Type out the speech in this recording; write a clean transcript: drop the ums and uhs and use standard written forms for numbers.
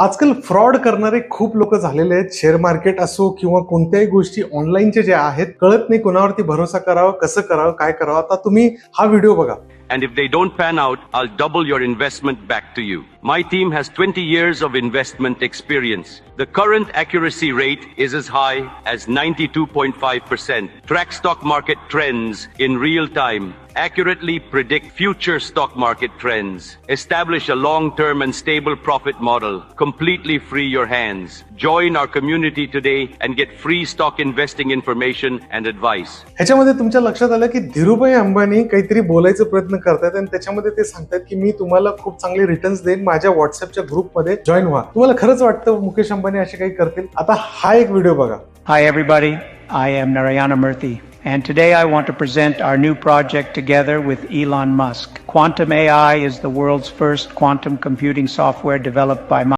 आजकाल फ्रॉड करणारे खूप लोक झालेले आहेत. शेअर मार्केट असो किंवा कोणत्याही गोष्टी ऑनलाईनचे जे आहेत, कळत नाही कोणावरती भरोसा करावा, कसं करावं, काय करावं. आता तुम्ही हा व्हिडिओ बघा. And if they don't pan out, I'll double your investment back to you. My team has 20 years of investment experience. The current accuracy rate is as high as 92.5%. Track stock market trends in real time. Accurately predict future stock market trends. Establish a long-term and stable profit model. Completely free your hands. Join our community today and get free stock investing information and advice. ह्याच्यामध्ये तुमच्या लक्षात आलं की धीरूभाई अंबानी काहीतरी बोलायचा प्रयत्न करतात आणि त्याच्यामध्ये ते सांगतात की मी तुम्हाला खूप चांगले रिटर्न्स देईन, माझ्या व्हॉट्सअपच्या ग्रुपमध्ये जॉईन व्हा. तुम्हाला खरंच वाटतं मुकेश अंबानी असे काही करतील? आता हा एक व्हिडिओ बघा. Hi everybody, I am Narayana Murthy, and today I want to present our new project together with Elon Musk. Quantum AI is the world's first quantum computing software developed by